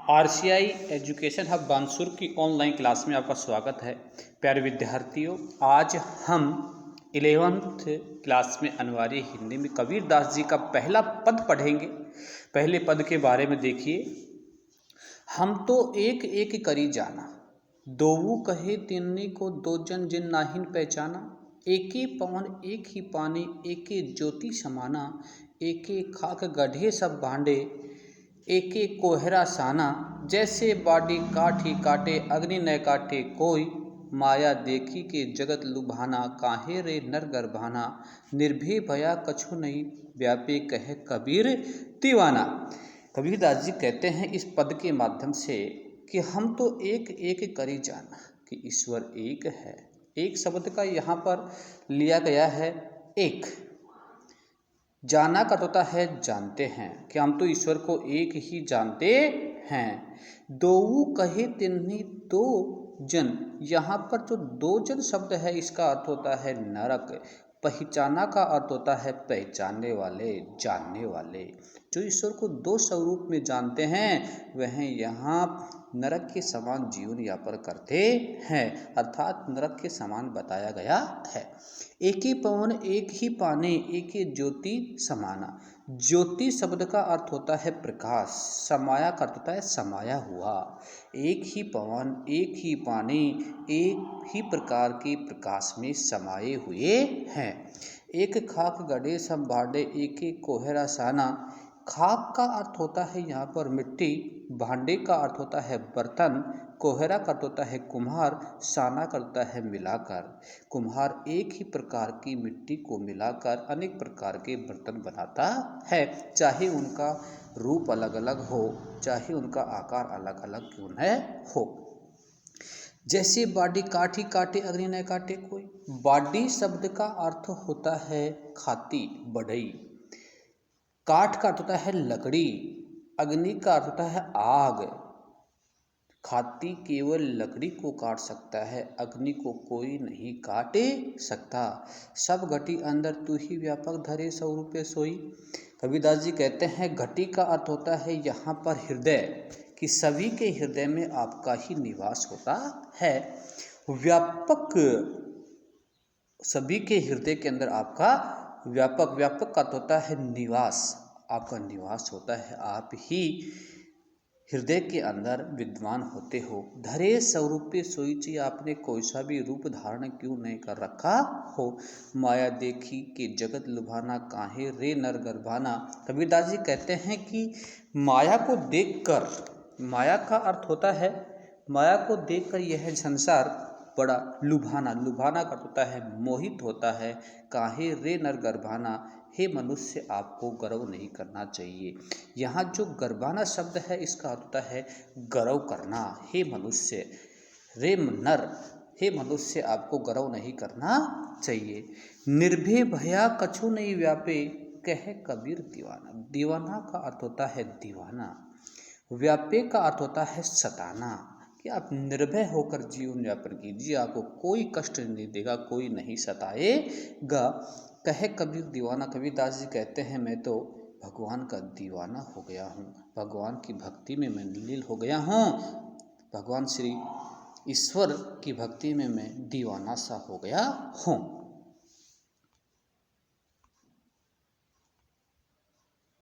RCI education hub Bansur की online class में आपका स्वागत है। प्यारे विद्यार्थियों, आज हम 11th क्लास में अनिवार्य हिंदी में कबीर दास जी का पहला पद पढ़ेंगे। पहले पद के बारे में देखिए। हम तो एक एक करी जाना, दोऊ कहे तिन्नी को दो जन जिन नाहिन पहचाना। एके पवन एक ही पानी, एके ज्योति समाना। एके खाक गढ़े सब भांडे, एके कोहरा साना। जैसे बाडी काठ ही काटे, अग्नि न काटे कोई। माया देखी के जगत लुभाना, काहे रे नर गर्भाना। निर्भय भया कछु नहीं, व्यापे कहे कबीर दीवाना। कबीरदास जी कहते हैं इस पद के माध्यम से कि हम तो एक एक करी जाना, कि ईश्वर एक है। एक शब्द का यहाँ पर लिया गया है एक। जाना का होता है जानते हैं, कि हम तो ईश्वर को एक ही जानते हैं। दोऊ कहे तिन्ही दो जन, यहाँ पर जो दो जन शब्द है इसका अर्थ होता है नरक। पहचाना का अर्थ होता है पहचानने वाले, जानने वाले। जो ईश्वर को दो स्वरूप में जानते हैं वह यहाँ नरक के समान जीवन यापन करते हैं, अर्थात नरक के समान बताया गया है। एक ही पवन एक ही पानी, एक ही ज्योति समाना। ज्योति शब्द का अर्थ होता है प्रकाश, समाया का अर्थ होता है समाया हुआ। एक ही पवन एक ही पानी, एक ही प्रकार के प्रकाश में समाये हुए हैं। एक खाक गढ़े सब भांडे, एक एक कोहरा साना। खाक का अर्थ होता है यहाँ पर मिट्टी, भांडे का अर्थ होता है बर्तन, कोहरा का अर्थ होता है कुम्हार, साना करता है मिलाकर। कुम्हार एक ही प्रकार की मिट्टी को मिलाकर अनेक प्रकार के बर्तन बनाता है, चाहे उनका रूप अलग अलग हो, चाहे उनका आकार अलग अलग क्यों न हो। जैसे बाडी काठ ही काटे, अग्नि न काटे कोई। बाडी शब्द का अर्थ होता है खाती, बढ़ई। काठ का अर्थ होता है लकड़ी, अग्नि का अर्थ होता है आग। खाती केवल लकड़ी को काट सकता है, अग्नि को कोई नहीं काटे सकता। सब घटी अंदर तू ही व्यापक धरे सौ रूपे सोई। कबीरदास जी कहते हैं घटी का अर्थ होता है यहाँ पर हृदय, कि सभी के हृदय में आपका ही निवास होता है। व्यापक, सभी के हृदय के अंदर आपका व्यापक, व्यापक का अर्थ होता है निवास, आपका निवास होता है, आप ही हृदय के अंदर विद्वान होते हो। धरे स्वरूपे सोई ची, आपने कोई सा भी रूप धारण क्यों नहीं कर रखा हो। माया देखी के जगत लुभाना, काहे रे नर गर्भाना। कबीरदास जी कहते हैं कि माया को देखकर, माया का अर्थ होता है, माया को देखकर यह संसार बड़ा लुभाना, लुभाना का होता है मोहित होता है। काहे रे नर गर्भाना, हे मनुष्य आपको गर्व नहीं करना चाहिए। यहाँ जो गर्भाना शब्द है इसका अर्थ होता है गर्व करना। हे मनुष्य, रे नर, हे मनुष्य आपको गर्व नहीं करना चाहिए। निर्भय भया कछु नहीं व्यापे, कहे कबीर दीवाना। दीवाना का अर्थ होता है दीवाना, व्यापे का अर्थ होता है सताना, कि आप निर्भय होकर जीवन यापन कीजिए, आपको कोई कष्ट नहीं देगा, कोई नहीं सताएगा। कहे कबीर दीवाना। कबीरदास जी कहते हैं मैं तो भगवान का दीवाना हो गया हूँ, भगवान की भक्ति में मैं लीन हो गया हूँ, भगवान श्री ईश्वर की भक्ति में मैं दीवाना सा हो गया हूँ।